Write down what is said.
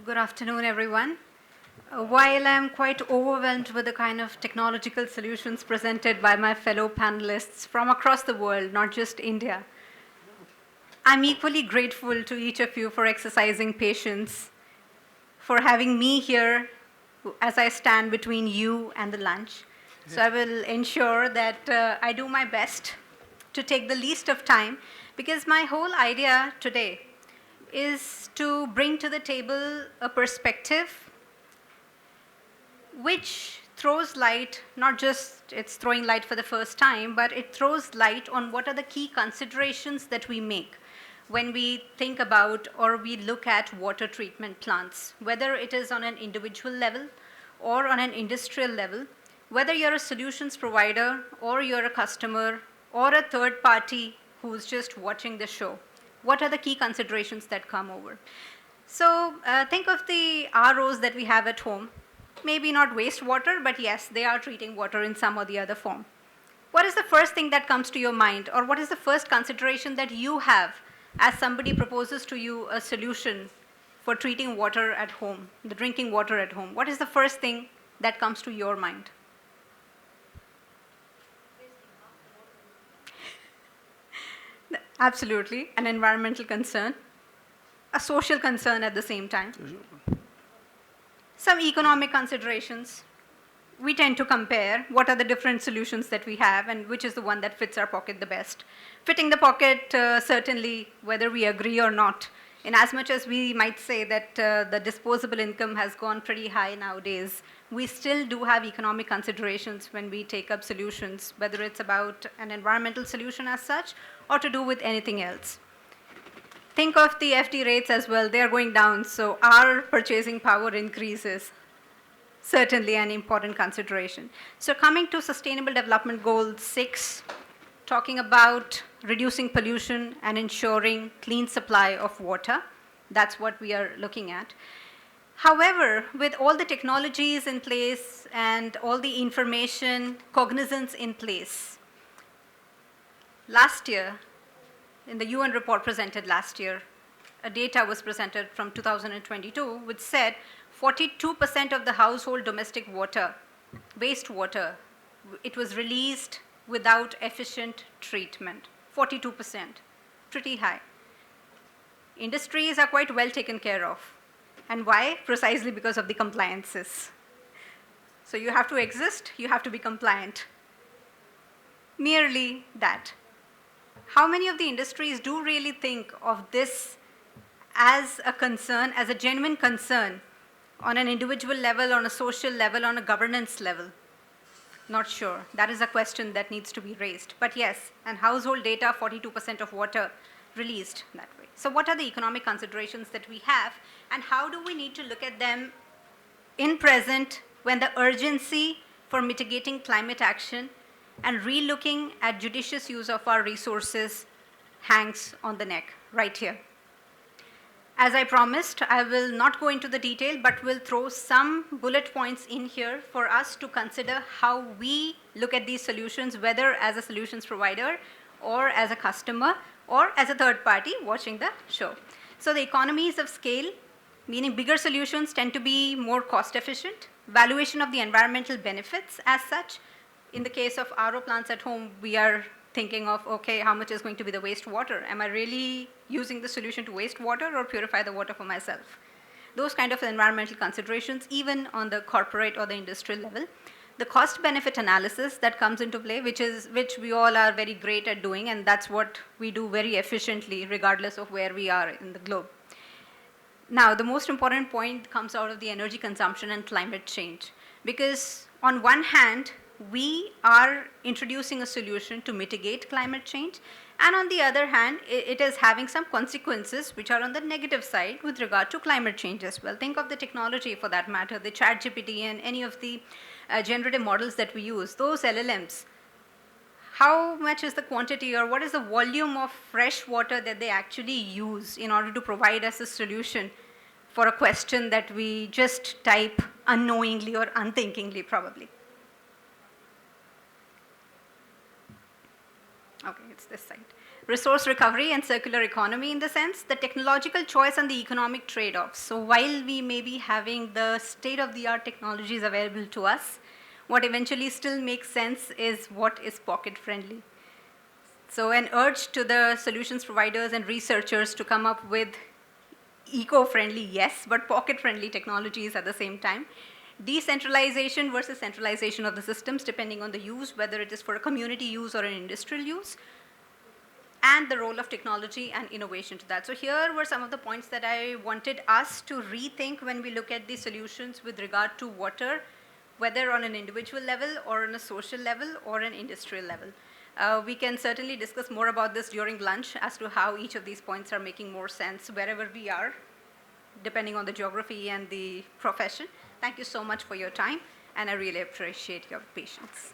Good afternoon, everyone. While I'm quite overwhelmed with the kind of technological solutions presented by my fellow panelists from across the world, not just India, I'm equally grateful to each of you for exercising patience, for having me here as I stand between you and the lunch. So I will ensure that I do my best to take the least of time, because my whole idea today is to bring to the table a perspective which throws light, not just it's throwing light for the first time, but it throws light on what are the key considerations that we make when we think about or we look at water treatment plants, whether it is on an individual level or on an industrial level, whether you're a solutions provider or you're a customer or a third party who's just watching the show. What are the key considerations that come over? So think of the ROs that we have at home. Maybe not wastewater, but yes, they are treating water in some or the other form. What is the first thing that comes to your mind, or what is the first consideration that you have as somebody proposes to you a solution for treating water at home, the drinking water at home? What is the first thing that comes to your mind? Absolutely, an environmental concern, a social concern at the same time. Some economic considerations. We tend to compare what are the different solutions that we have and which is the one that fits our pocket the best. Fitting the pocket, certainly, whether we agree or not, in as much as we might say that the disposable income has gone pretty high nowadays, we still do have economic considerations when we take up solutions, whether it's about an environmental solution as such or to do with anything else. Think of the FD rates as well. They're going down, so our purchasing power increases. Certainly an important consideration. So coming to Sustainable Development Goal 6, talking about reducing pollution and ensuring clean supply of water. That's what we are looking at. However, with all the technologies in place and all the information, cognizance in place, last year, in the UN report presented last year, a data was presented from 2022, which said 42% of the household domestic water, wastewater, it was released without efficient treatment. 42%, pretty high. Industries are quite well taken care of. And why? Precisely because of the compliances. So you have to exist, you have to be compliant. Merely that. How many of the industries do really think of this as a concern, as a genuine concern on an individual level, on a social level, on a governance level? Not sure. That is a question that needs to be raised. But yes, and household data, 42% of water released that way. So what are the economic considerations that we have, and how do we need to look at them in present when the urgency for mitigating climate action and relooking at judicious use of our resources hangs on the neck right here? As I promised, I will not go into the detail, but will throw some bullet points in here for us to consider how we look at these solutions, whether as a solutions provider or as a customer or as a third party watching the show. So the economies of scale, meaning bigger solutions tend to be more cost efficient. Valuation of the environmental benefits as such. In the case of RO plants at home, we are thinking of, okay, how much is going to be the wastewater? Am I really using the solution to wastewater or purify the water for myself? Those kind of environmental considerations, even on the corporate or the industrial level. The cost benefit analysis that comes into play, which we all are very great at doing, and that's what we do very efficiently regardless of where we are in the globe. Now, the most important point comes out of the energy consumption and climate change, because on one hand, we are introducing a solution to mitigate climate change, and on the other hand, it is having some consequences which are on the negative side with regard to climate change as well. Think of the technology for that matter, the ChatGPT and any of the generative models that we use, those LLMs. How much is the quantity or what is the volume of fresh water that they actually use in order to provide us a solution for a question that we just type unknowingly or unthinkingly probably? Okay, it's this side. resource recovery and circular economy in the sense, the technological choice and the economic trade-offs. So while we may be having the state-of-the-art technologies available to us, what eventually still makes sense is what is pocket-friendly. So an urge to the solutions providers and researchers to come up with eco-friendly, yes, but pocket-friendly technologies at the same time. Decentralization versus centralization of the systems depending on the use, whether it is for a community use or an industrial use, and the role of technology and innovation to that. So here were some of the points that I wanted us to rethink when we look at the solutions with regard to water, whether on an individual level or on a social level or an industrial level. We can certainly discuss more about this during lunch as to how each of these points are making more sense wherever we are, depending on the geography and the profession. Thank you so much for your time, and I really appreciate your patience.